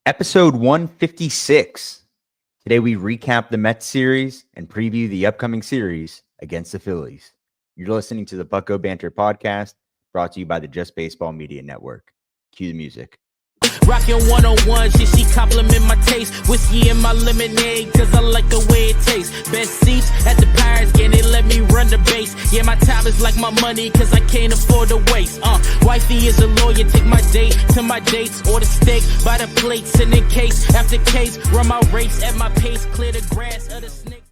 Episode 156. Today we recap the Mets series and preview the upcoming series against the Phillies. You're listening to the Bucco Bantr podcast, brought to you by the Just Baseball Media Network. Cue the music. Rockin' 101s, yeah, she compliment my taste. Whiskey in my lemonade, cause I like the way it tastes. Best seats at the Pirates, yeah, they let me run the base. Yeah, my time is like my money, cause I can't afford to waste. Wifey is a lawyer, take my date to my dates. Order steak by the plate, send in case after case. Run my race at my pace, clear the grass of the snake.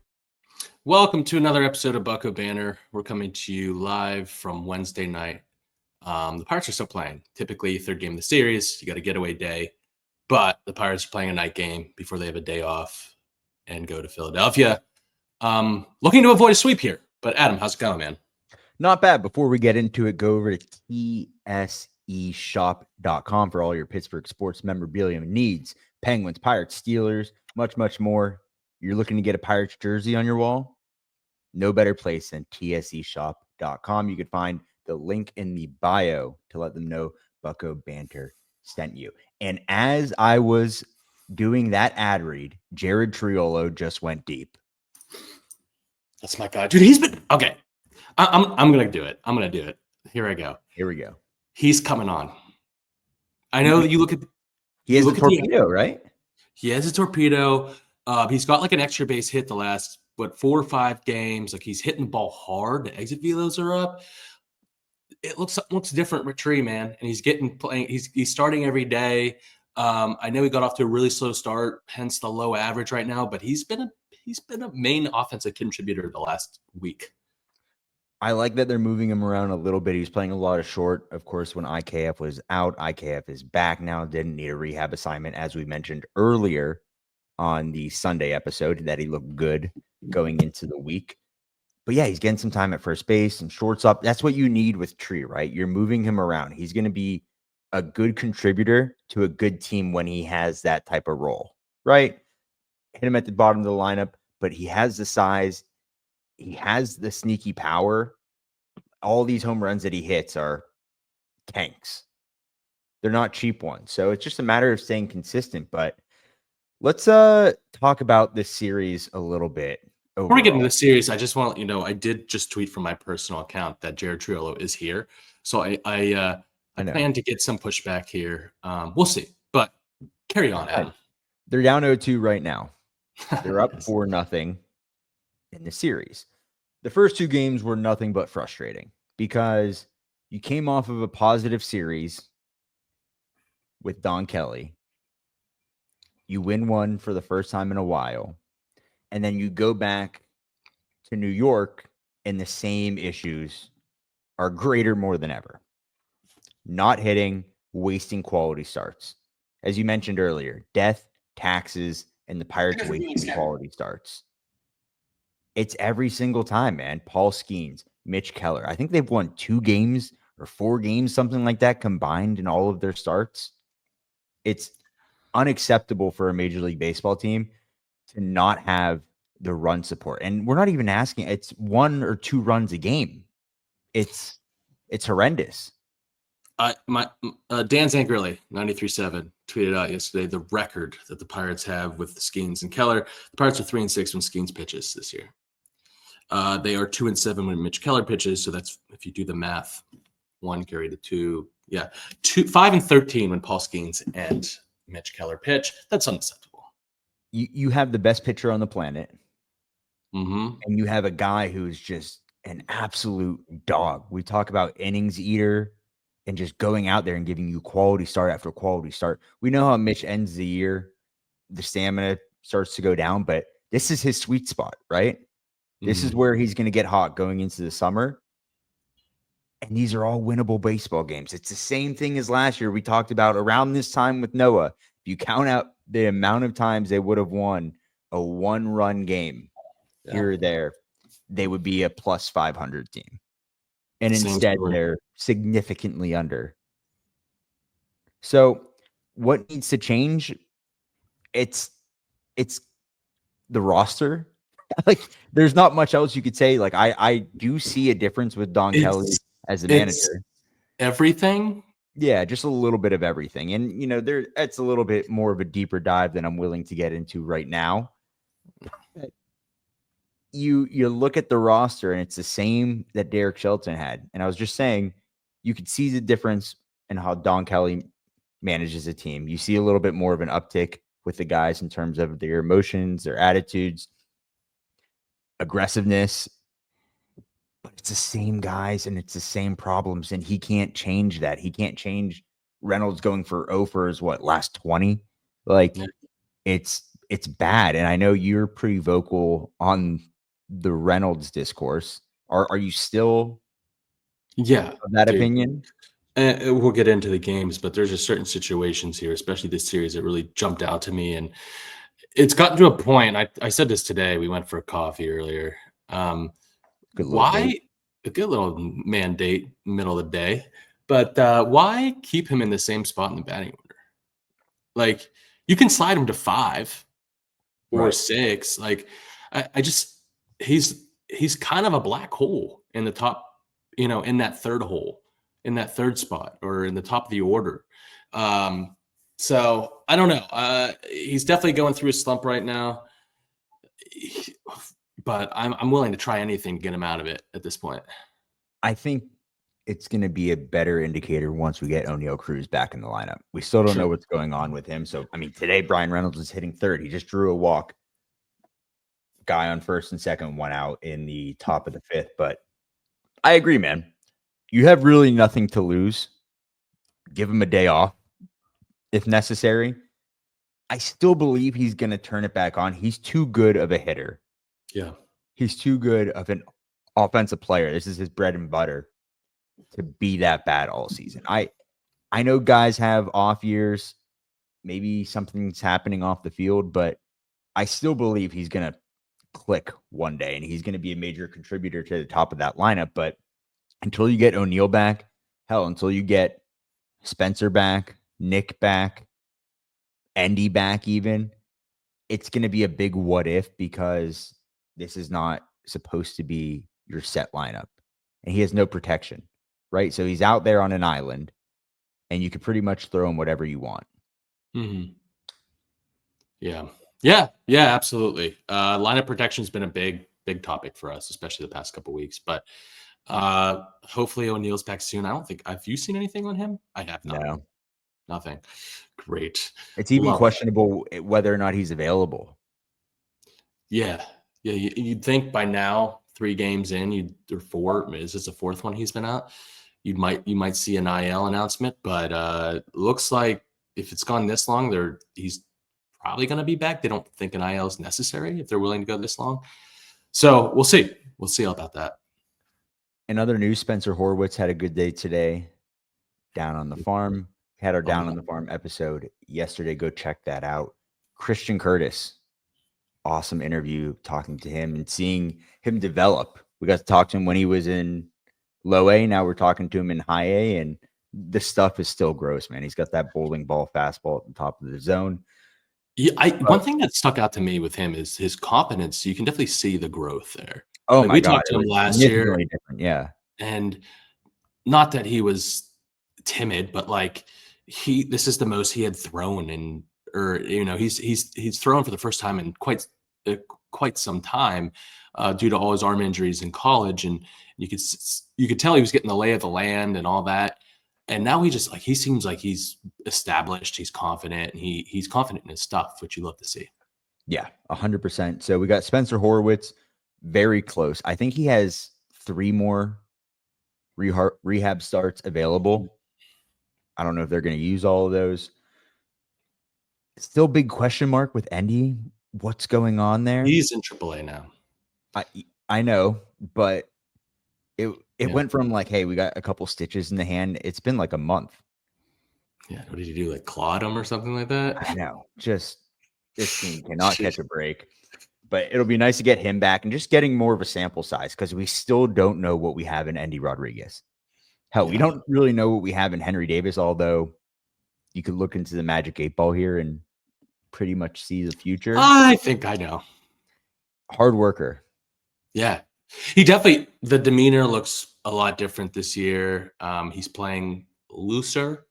Welcome to another episode of Bucco Bantr. We're coming to you live from Wednesday night. The Pirates are still playing. Typically, third game of the series, you got a getaway day. But the Pirates are playing a night game before they have a day off and go to Philadelphia. Looking to avoid a sweep here. But Adam, how's it going, man? Not bad. Before we get into it, go over to tseshop.com for all your Pittsburgh sports memorabilia needs. Penguins, Pirates, Steelers, much, much more. You're looking to get a Pirates jersey on your wall? No better place than tseshop.com. You can find the link in the bio to let them know Bucco Bantr sent you. And as I was doing that ad read, Jared Triolo just went deep. That's my guy. Dude, he's been... Okay. I'm going to do it. I'm going to do it. Here I go. Here we go. He's coming on. I know that you look at... He has a torpedo, right? He has a torpedo. He's got like an extra base hit the last, 4 or 5 games. Like he's hitting the ball hard. The exit velos are up. It looks different with Tree, man. And he's playing. He's starting every day. I know he got off to a really slow start, hence the low average right now. But he's been a main offensive contributor the last week. I like that they're moving him around a little bit. He's playing a lot of short. Of course, when IKF was out, IKF is back now. Didn't need a rehab assignment, as we mentioned earlier on the Sunday episode, that he looked good going into the week. But yeah, he's getting some time at first base and shortstop. That's what you need with Tree, right? You're moving him around. He's going to be a good contributor to a good team when he has that type of role, right? Hit him at the bottom of the lineup, but he has the size. He has the sneaky power. All these home runs that he hits are tanks. They're not cheap ones. So it's just a matter of staying consistent. But let's talk about this series a little bit. Before we get into the series, I just want to let you know, I did just tweet from my personal account that Jared Triolo is here. So I plan to get some pushback here. We'll see. But carry on, Adam. They're down 0-2 right now. They're up 4-0 in the series. The first 2 games were nothing but frustrating because you came off of a positive series with Don Kelly. You win one for the first time in a while. And then you go back to New York and the same issues are greater more than ever. Not hitting, wasting quality starts. As you mentioned earlier, death, taxes, and the Pirates wasting quality starts. It's every single time, man. Paul Skeens, Mitch Keller. I think they've won 2 games or 4 games, something like that, combined in all of their starts. It's unacceptable for a Major League Baseball team to not have the run support. And we're not even asking. It's 1 or 2 runs a game. It's horrendous. Dan Zangrilli, 93.7, tweeted out yesterday the record that the Pirates have with Skeens and Keller. The Pirates are 3-6 when Skeens pitches this year. They are 2-7 when Mitch Keller pitches. So that's, if you do the math, 1 carry to 2. Yeah. 5-13 when Paul Skeens and Mitch Keller pitch. That's unacceptable. You have the best pitcher on the planet. Mm-hmm. And you have a guy who's just an absolute dog. We talk about innings eater and just going out there and giving you quality start after quality start. We know how Mitch ends the year. The stamina starts to go down, but this is his sweet spot, right? Mm-hmm. This is where he's going to get hot going into the summer. And these are all winnable baseball games. It's the same thing as last year. We talked about around this time with Noah. If you count out the amount of times they would have won a 1-run game here or there, they would be a plus 500 team. And instead, they're significantly under. So what needs to change? It's the roster. Like, there's not much else you could say. Like, I do see a difference with Don Kelly as a manager. Everything. Yeah, just a little bit of everything. And, it's a little bit more of a deeper dive than I'm willing to get into right now. But you look at the roster and it's the same that Derek Shelton had. And I was just saying, you could see the difference in how Don Kelly manages a team. You see a little bit more of an uptick with the guys in terms of their emotions, their attitudes, aggressiveness. But it's the same guys and it's the same problems. And he can't change that. He can't change Reynolds going for 0 for his last 20. Like Yeah. it's bad. And I know you're pretty vocal on the Reynolds discourse. Are you still Yeah, of that dude. opinion? We'll get into the games, but there's just certain situations here, especially this series, that really jumped out to me. And it's gotten to a point. I said this today. We went for a coffee earlier. Good little date. Why a good little man date, middle of the day, but why keep him in the same spot in the batting order? Like, you can slide him to 5 or Right. 6. Like, I just he's kind of a black hole in the top, in that third hole, in that third spot, or in the top of the order. So I don't know. He's definitely going through a slump right now, but I'm willing to try anything to get him out of it at this point. I think it's going to be a better indicator once we get O'Neal Cruz back in the lineup. We still don't know what's going on with him. So, I mean, today Brian Reynolds was hitting third. He just drew a walk. Guy on first and second, 1 out in the top of the 5th. But I agree, man. You have really nothing to lose. Give him a day off if necessary. I still believe he's going to turn it back on. He's too good of a hitter. Yeah. He's too good of an offensive player. This is his bread and butter to be that bad all season. I know guys have off years. Maybe something's happening off the field, but I still believe he's going to click one day and he's going to be a major contributor to the top of that lineup. But until you get O'Neal back, hell, until you get Spencer back, Nick back, Endy back even, it's going to be a big what if, because this is not supposed to be your set lineup. And he has no protection, right? So he's out there on an island and you can pretty much throw him whatever you want. Mm-hmm. Yeah, absolutely. Lineup protection has been a big topic for us, especially the past couple of weeks. But hopefully O'Neal's back soon. I don't think have you seen anything on him? I have not. No. Nothing. Great. It's even questionable whether or not he's available. Yeah. You'd think by now, 3 games in, or 4. Is this the 4th one he's been out? You might see an IL announcement, but looks like if it's gone this long, he's probably going to be back. They don't think an IL is necessary if they're willing to go this long. So we'll see. We'll see about that. In other news, Spencer Horwitz had a good day today down on the farm. Had our Down on the Farm episode yesterday. Go check that out. Christian Curtis, awesome interview, talking to him and seeing him develop. We got to talk to him when he was in low A. Now we're talking to him in high A, and this stuff is still gross, man. He's got that bowling ball fastball at the top of the zone. Yeah, one thing that stuck out to me with him is his confidence. You can definitely see the growth there. Oh, my we God. talked to him last year. Yeah. And not that he was timid, but like this is the most he had thrown he's thrown for the first time in quite some time due to all his arm injuries in college. And you could tell he was getting the lay of the land and all that. And now he seems like he's established, he's confident, and he's confident in his stuff, which you love to see. Yeah, 100%. So we got Spencer Horwitz, very close. I think he has 3 more rehab starts available. I don't know if they're going to use all of those. Still big question mark with Endy. What's going on there? He's in AAA now. I know, but it went from like, hey, we got a couple stitches in the hand. It's been like a month. Yeah, what did you do? Like clawed him or something like that? I know. Just this team cannot catch a break. But it'll be nice to get him back and just getting more of a sample size, because we still don't know what we have in Endy Rodriguez. Hell, we don't really know what we have in Henry Davis, although you could look into the Magic 8-Ball here and pretty much see the future. I think I know. Hard worker. Yeah. He definitely, the demeanor looks a lot different this year. He's playing looser,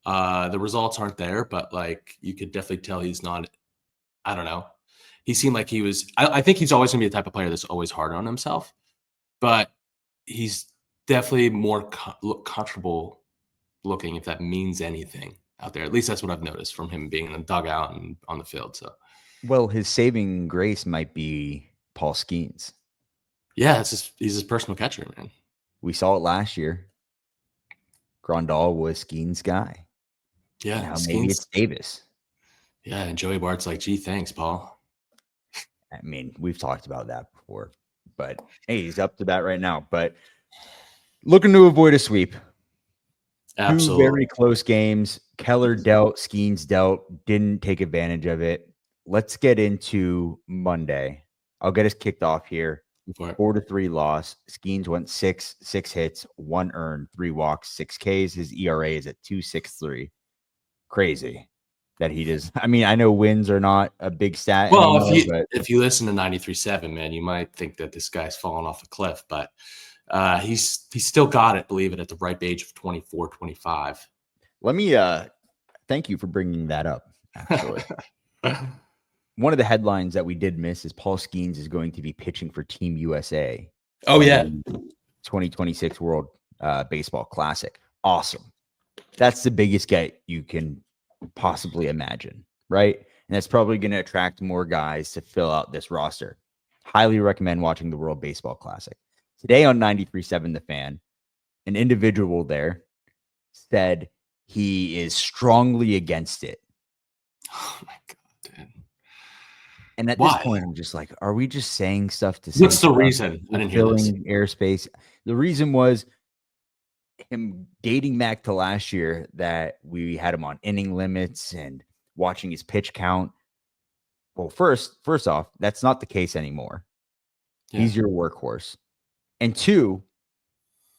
The results aren't there, but like you could definitely tell he's not. I don't know. He seemed like he was. I think he's always going to be the type of player that's always hard on himself, but he's definitely more comfortable looking, if that means anything out there. At least that's what I've noticed from him being in the dugout and on the field. So, Well, his saving grace might be Paul Skeens. yeah, he's his personal catcher, man. We saw it last year. Grandal was Skeens' guy. Yeah, Now maybe it's Davis. Yeah, and Joey Bart's like, gee, thanks, Paul. I mean, we've talked about that before, but hey, he's up to bat right now. But looking to avoid a sweep. Absolutely. 2 very close games. Keller dealt, Skeens dealt, didn't take advantage of it. Let's get into Monday. I'll get us kicked off here. 4-3 loss. Skeens went 6 hits, 1 earned, 3 walks, 6 Ks. His ERA is at 2.63. Crazy that he does. I mean, I know wins are not a big stat. Well, anymore, if you listen to 93.7, man, you might think that this guy's fallen off a cliff, but he's still got it, believe it, at the ripe age of 24, 25. Let me thank you for bringing that up, actually. One of the headlines that we did miss is Paul Skeens is going to be pitching for Team USA. Oh, yeah. 2026 World Baseball Classic. Awesome. That's the biggest get you can possibly imagine, right? And that's probably going to attract more guys to fill out this roster. Highly recommend watching the World Baseball Classic. Today on 93.7 The Fan, an individual there said he is strongly against it. Oh, my God, dude. And at this point, I'm just like, are we just saying stuff to say? What's the reason? I didn't hear this. Filling airspace. The reason was him dating back to last year that we had him on inning limits and watching his pitch count. Well, first off, that's not the case anymore. Yeah. He's your workhorse. And 2,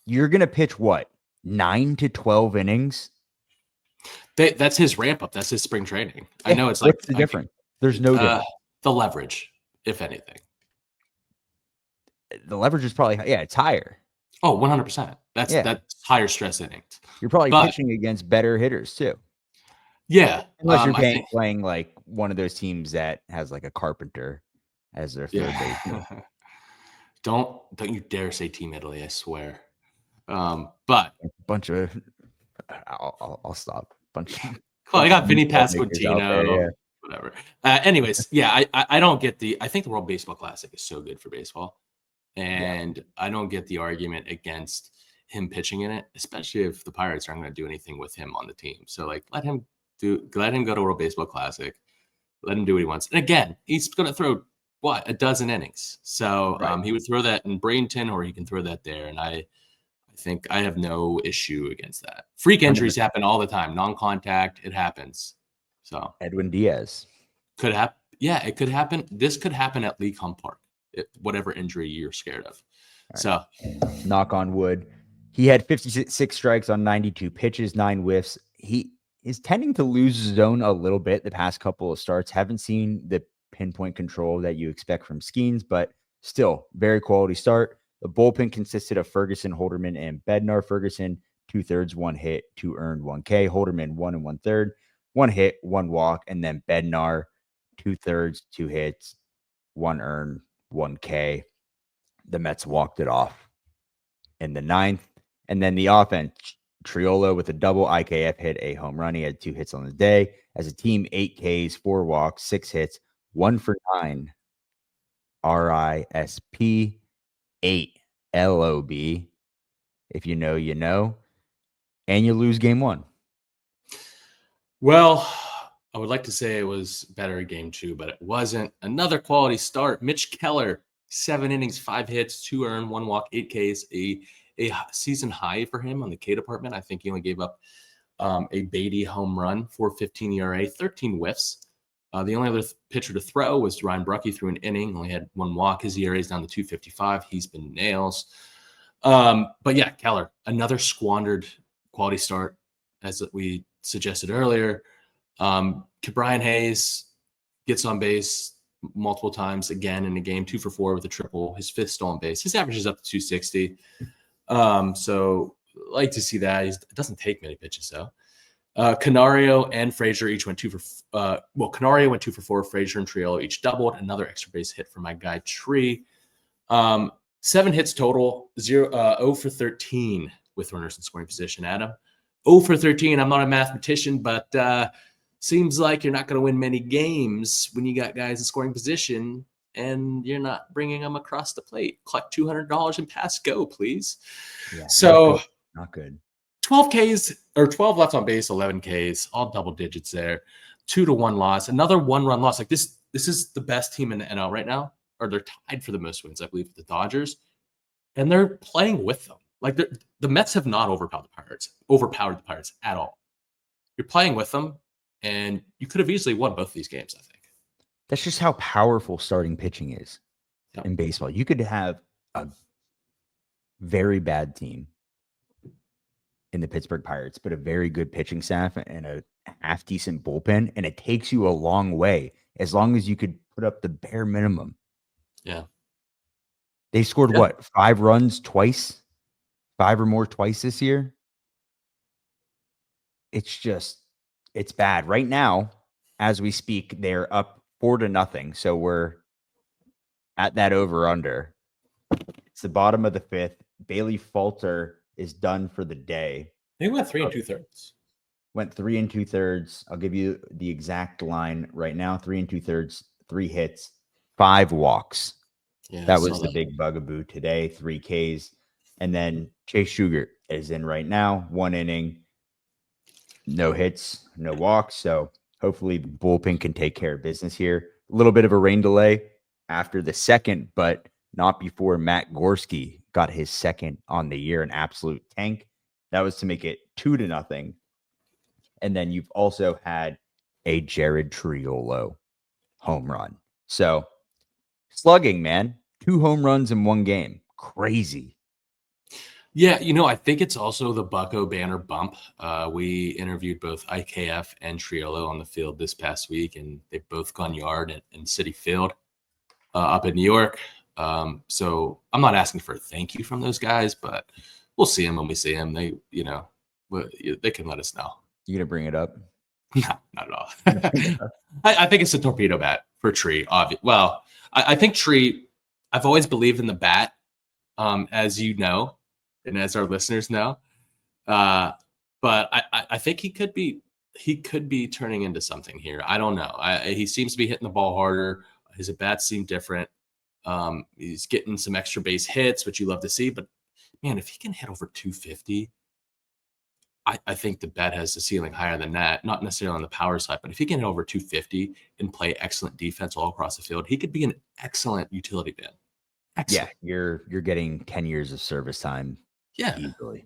you're going to pitch what? 9 to 12 innings? That's his ramp up. That's his spring training. I know it's what's the difference? There's no difference. The leverage, if anything. The leverage is probably, it's higher. Oh, 100%. That's higher stress innings. You're probably pitching against better hitters too. Yeah. Unless you're playing like one of those teams that has like a Carpenter as their third baseman. Don't you dare say Team Italy, I swear. But a bunch of I'll stop. I got Vinny Pasquantino. Whatever. Anyways, I don't get I think the World Baseball Classic is so good for baseball. And I don't get the argument against him pitching in it, especially if the Pirates aren't going to do anything with him on the team. So like let him go to World Baseball Classic. Let him do what he wants. And again, he's going to throw a dozen innings. So he would throw that in Bradenton or he can throw that there. And I think I have no issue against that. Freak injuries happen all the time. Non-contact, it happens. So Edwin Diaz could happen. Yeah, it could happen. This could happen at Lee Kum Park, whatever injury you're scared of. Right. So knock on wood. He had 56 strikes on 92 pitches, 9 whiffs. He is tending to lose his zone a little bit the past couple of starts. Haven't seen the pinpoint control that you expect from Skeens, but still very quality start. The bullpen consisted of Ferguson, Holderman, and Bednar. Ferguson, 2/3, 1 hit, 2 earned, 1 K. Holderman, 1 1/3, 1 hit, 1 walk. And then Bednar, 2/3, 2 hits, 1 earned, 1 K. The Mets walked it off in the 9th. And then the offense, Triolo with a double, IKF hit a home run. He had 2 hits on the day. As a team, 8 Ks, 4 walks, 6 hits, 1 for 9. RISP, 8 LOB. If you know, you know. And you lose game 1. Well, I would like to say it was better game 2, but it wasn't. Another quality start. Mitch Keller, 7 innings, 5 hits, 2 earned, 1 walk, 8 Ks, a season high for him on the K department. I think he only gave up a Beatty home run, 4.15 ERA, 13 whiffs. The only other pitcher to throw was Ryan Brucke, threw an inning, only had 1 walk. His ERA is down to 2.55. He's been nails. But yeah, Keller, another squandered quality start, as we suggested earlier. Brian Hayes gets on base multiple times again in the game, 2 for 4 with a triple, his 5th stolen base. His average is up to 260. So like to see that. It doesn't take many pitches though. Canario and Frazier each went 2 for Canario went 2 for 4. Frazier and Triolo each doubled. Another extra base hit for my guy Tree. 7 hits total, 0 for 13 with runners in scoring position. Adam, 0 for 13. I'm not a mathematician, but seems like you're not going to win many games when you got guys in scoring position and you're not bringing them across the plate. Collect $200 and pass go, please. Yeah, so not good. 12 Ks or 12 left on base, 11 Ks, all double digits there. 2-1 loss. Another 1-run loss. Like this is the best team in the NL right now, or they're tied for the most wins, I believe, with the Dodgers, and they're playing with them. Like the Mets have not overpowered the Pirates at all. You're playing with them, and you could have easily won both of these games, I think. That's just how powerful starting pitching is in baseball. You could have a very bad team in the Pittsburgh Pirates, but a very good pitching staff and a half decent bullpen, and it takes you a long way as long as you could put up the bare minimum. Yeah. They scored what? 5 runs twice? 5 or more twice this year? It's bad. Right now, as we speak, they're up 4-0. So we're at that over under. It's the bottom of the 5th. Bailey Falter is done for the day. They went 3 2/3. Went 3 2/3. I'll give you the exact line right now. 3 2/3, 3 hits, 5 walks. Yeah, that was the big bugaboo today. 3 Ks. And then Chase Sugar is in right now. 1 inning, no hits, no walks. So hopefully the bullpen can take care of business here. A little bit of a rain delay after the second, but not before Matt Gorski got his second on the year, an absolute tank. That was to make it 2-0. And then you've also had a Jared Triolo home run. So slugging, man. 2 home runs in 1 game. Crazy. Yeah, I think it's also the Bucco Bantr bump. We interviewed both IKF and Triolo on the field this past week, and they've both gone yard in Citi Field up in New York. So I'm not asking for a thank you from those guys, but we'll see them when we see them. They, they can let us know. You gonna bring it up? No, not at all. I think it's a torpedo bat for Tree. Well, I think Tree. I've always believed in the bat, as you know, and as our listeners know. But I think he could be turning into something here. I don't know. He seems to be hitting the ball harder. His at bats seem different. He's getting some extra base hits, which you love to see. But man, if he can hit over 250, I think the bat has the ceiling higher than that. Not necessarily on the power side, but if he can hit over 250 and play excellent defense all across the field, he could be an excellent utility man. Excellent. Yeah, you're getting 10 years of service time. Yeah, easily.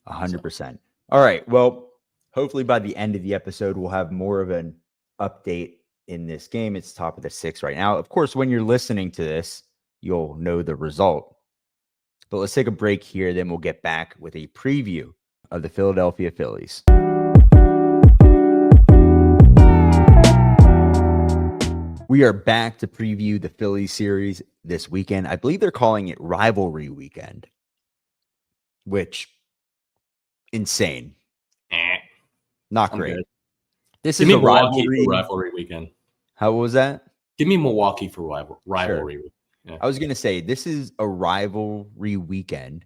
100%. All right. Well, hopefully by the end of the episode, we'll have more of an update in this game. It's top of the 6th right now. Of course, when you're listening to this, you'll know the result. But let's take a break here. Then we'll get back with a preview of the Philadelphia Phillies. We are back to preview the Phillies series this weekend. I believe they're calling it Rivalry Weekend, which insane. Not great. Good. This is a rivalry weekend. How was that? Give me Milwaukee for rivalry. Sure. Yeah. I was going to say, this is a rivalry weekend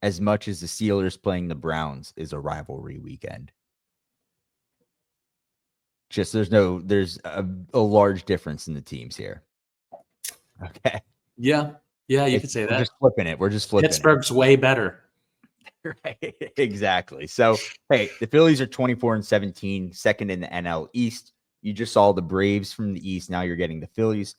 as much as the Steelers playing the Browns is a rivalry weekend. Just there's a large difference in the teams here. Okay. Yeah, you could say that. We're just flipping Pittsburgh's way better. Right. Exactly. So, hey, the Phillies are 24-17, second in the NL East. You just saw the Braves from the East. Now you're getting the Phillies.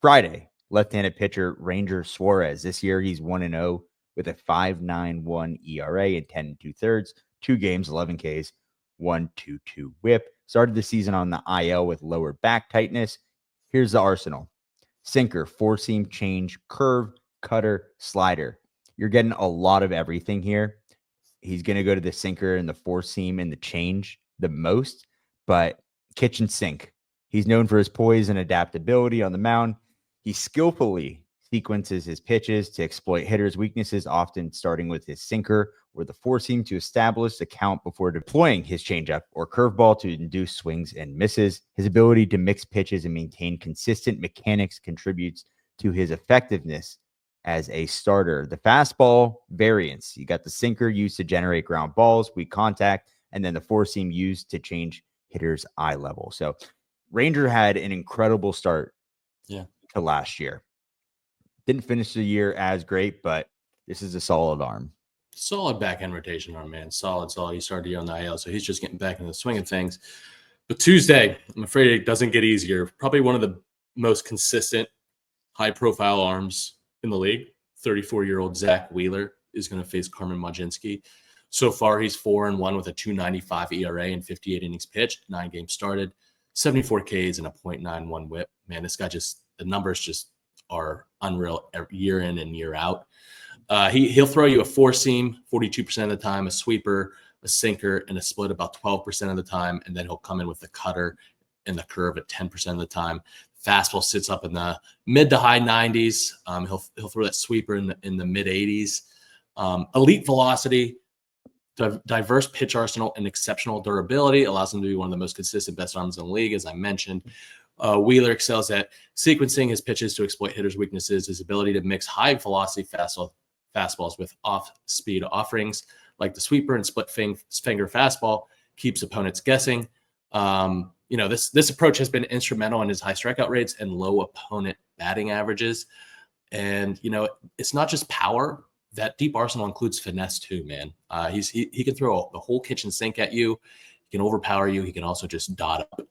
Friday, left-handed pitcher Ranger Suarez. This year he's 1-0 with a 5.91 ERA and 10 2/3, 2 games, 11 Ks, 1.22 WHIP. Started the season on the IL with lower back tightness. Here's the arsenal: sinker, 4-seam change, curve, cutter, slider. You're getting a lot of everything here. He's going to go to the sinker and the 4-seam and the change the most, but kitchen sink. He's known for his poise and adaptability on the mound. He skillfully sequences his pitches to exploit hitters' weaknesses, often starting with his sinker or the four seam to establish the count before deploying his changeup or curveball to induce swings and misses. His ability to mix pitches and maintain consistent mechanics contributes to his effectiveness as a starter. The fastball variants, you got the sinker used to generate ground balls, weak contact, and then the four seam used to change hitters' eye level. So Ranger had an incredible start to last year. Didn't finish the year as great, but this is a solid arm. Solid back end rotation arm, man. Solid. He started the year on the IL, so he's just getting back into the swing of things. But Tuesday, I'm afraid it doesn't get easier. Probably one of the most consistent, high-profile arms in the league. 34-year-old Zach Wheeler is going to face Carmen Mlodzinski. So far, he's 4-1 with a 2.95 ERA and 58 innings pitched, 9 games started, 74 Ks and a .91 WHIP. Man, this guy the numbers just are unreal year in and year out. He'll throw you a four seam 42% of the time, a sweeper, a sinker, and a split about 12% of the time, and then he'll come in with the cutter and the curve at 10% of the time. Fastball sits up in the mid to high 90s. He'll throw that sweeper in the mid 80s. Elite velocity, diverse pitch arsenal, and exceptional durability allows him to be one of the most consistent best arms in the league, as I mentioned. Wheeler excels at sequencing his pitches to exploit hitters' weaknesses. His ability to mix high velocity fastballs with off-speed offerings like the sweeper and split finger fastball keeps opponents guessing. This approach has been instrumental in his high strikeout rates and low opponent batting averages. And it's not just power. That deep arsenal includes finesse too, man. He can throw the whole kitchen sink at you. He can overpower you. He can also just dot up.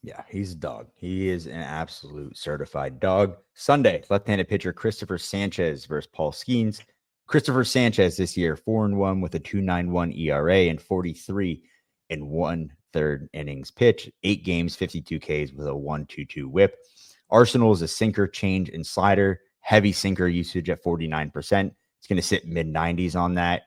Yeah, he's a dog. He is an absolute certified dog. Sunday, left-handed pitcher Christopher Sanchez versus Paul Skeens. Christopher Sanchez this year, 4-1 with a 2.91 ERA and 43 1/3 innings pitched, 8 games, 52 Ks with a 1.22 WHIP. Arsenal is a sinker, change, and slider. Heavy sinker usage at 49%. It's going to sit mid-90s on that.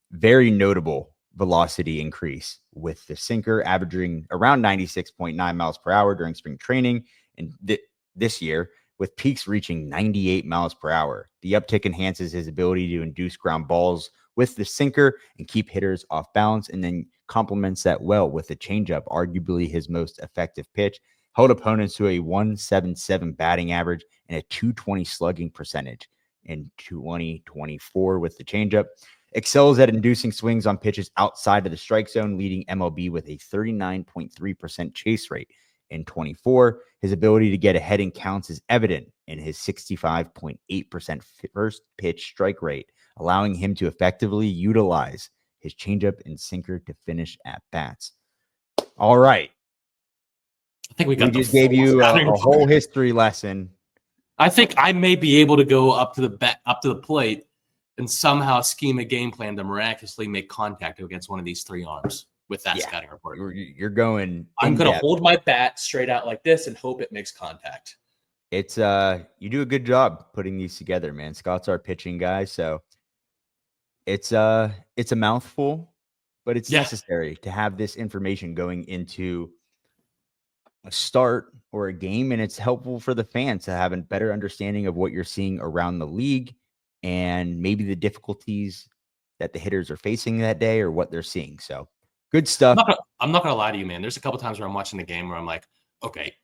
Very notable velocity increase with the sinker averaging around 96.9 miles per hour during spring training and this year, with peaks reaching 98 miles per hour. The uptick enhances his ability to induce ground balls with the sinker and keep hitters off balance, and then complements that well with the changeup, arguably his most effective pitch. Held opponents to a 1.77 batting average and a 2.20 slugging percentage in 2024 with the changeup. Excels at inducing swings on pitches outside of the strike zone, leading MLB with a 39.3% chase rate in 24. His ability to get ahead in counts is evident in his 65.8% first pitch strike rate, allowing him to effectively utilize his changeup and sinker to finish at bats. All right. I think we just gave you a whole history lesson. I think I may be able to go up to the plate and somehow scheme a game plan to miraculously make contact against one of these three arms with that scouting report. You're going. I'm going to hold my bat straight out like this and hope it makes contact. It's you do a good job putting these together, man. Scott's our pitching guy, so it's a mouthful, but it's necessary to have this information going into a start or a game, and it's helpful for the fans to have a better understanding of what you're seeing around the league and maybe the difficulties that the hitters are facing that day or what they're seeing. So good stuff. I'm not gonna lie to you, man. There's a couple times where I'm watching the game where I'm like, okay,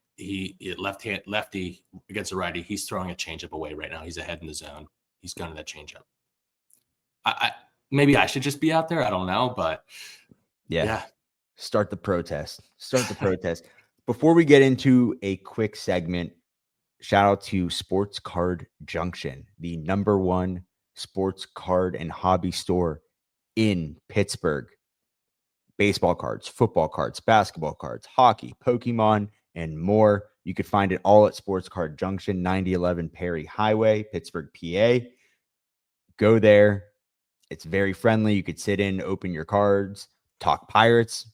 lefty against a righty, he's throwing a changeup away right now. He's ahead in the zone. He's gunning that changeup. I maybe I should just be out there. I don't know, but yeah. Start the protest. Before we get into a quick segment, shout out to Sports Card Junction, the #1 sports card and hobby store in Pittsburgh. Baseball cards, football cards, basketball cards, hockey, Pokemon, and more. You can find it all at Sports Card Junction, 9011 Perry Highway, Pittsburgh, PA. Go there. It's very friendly. You could sit in, open your cards, talk Pirates.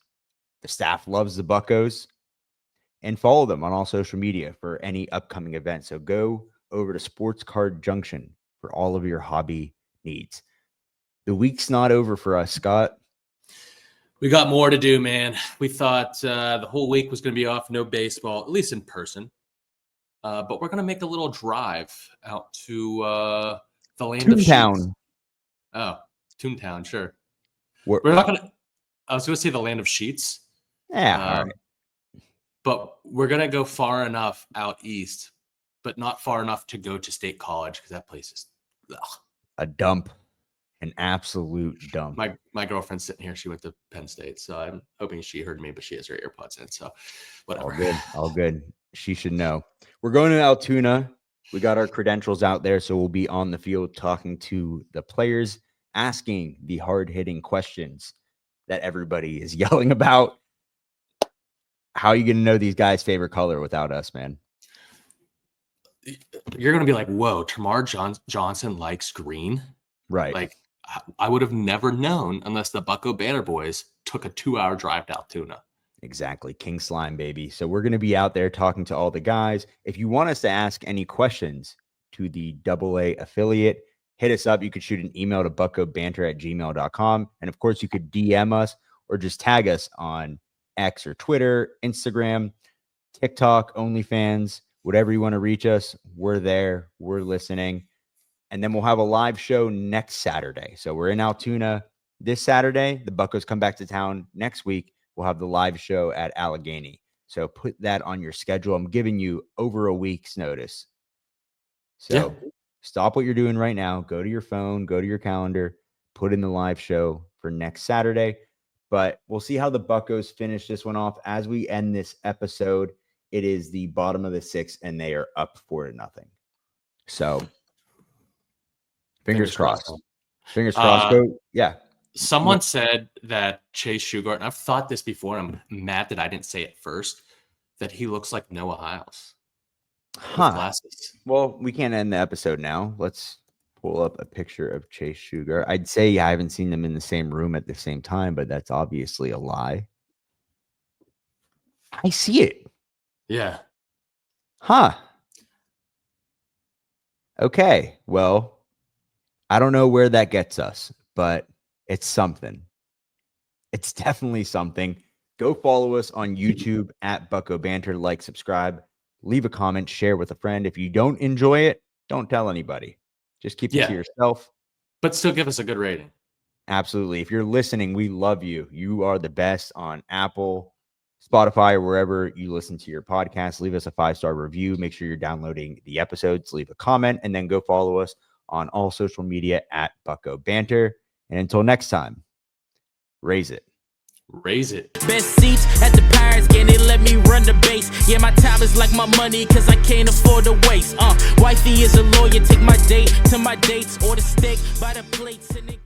The staff loves the Buccos. And follow them on all social media for any upcoming events. So go over to Sports Card Junction for all of your hobby needs. The week's not over for us, Scott. We got more to do, man. We thought the whole week was going to be off, no baseball, at least in person. but we're going to make a little drive out to the land of Toontown. sheets. Oh, Toontown, sure. We're not going to. I was going to say the land of sheets. Yeah, all right. But we're going to go far enough out east, but not far enough to go to State College because that place is a dump, an absolute dump. My girlfriend's sitting here. She went to Penn State, so I'm hoping she heard me, but she has her earpods in, so whatever. All good. She should know. We're going to Altoona. We got our credentials out there, so we'll be on the field talking to the players, asking the hard-hitting questions that everybody is yelling about. How are you going to know these guys' favorite color without us, man? You're going to be like, whoa, Tamar Johnson likes green? Right. Like, I would have never known unless the Bucco Bantr boys took a 2-hour drive to Altoona. Exactly. King Slime, baby. So we're going to be out there talking to all the guys. If you want us to ask any questions to the AA affiliate, hit us up. You could shoot an email to buccobantr@gmail.com. And of course, you could DM us or just tag us on X or Twitter, Instagram, TikTok, OnlyFans, whatever you want to reach us. We're there. We're listening. And then we'll have a live show next Saturday. So we're in Altoona this Saturday. The Buccos come back to town next week. We'll have the live show at Allegheny. So put that on your schedule. I'm giving you over a week's notice. So Stop what you're doing right now. Go to your phone, go to your calendar, put in the live show for next Saturday. But we'll see how the Buccos finish this one off. As we end this episode, it is the bottom of the sixth, and they are up 4-0. So fingers crossed. Fingers crossed. Someone said that Chase Shugart, and I've thought this before, and I'm mad that I didn't say it first, that he looks like Noah Hiles. Glasses. Well, we can't end the episode now. Let's pull up a picture of Chase Shugart. I'd say I haven't seen them in the same room at the same time, but that's obviously a lie. I see it. Yeah. Okay. Well, I don't know where that gets us, but it's something. It's definitely something. Go follow us on YouTube at Bucco Bantr. Like, subscribe, leave a comment, share with a friend. If you don't enjoy it, don't tell anybody. Just keep it to yourself. But still give us a good rating. Absolutely. If you're listening, we love you. You are the best on Apple, Spotify, or wherever you listen to your podcast. Leave us a 5-star review. Make sure you're downloading the episodes. Leave a comment, and then go follow us on all social media at Bucco Bantr. And until next time, raise it. Raise it. Best seats at the Pirates game, they let me run the base. Yeah, my time is like my money, cause I can't afford to waste. Wifey is a lawyer, take my date to my dates, or the steak by the plates and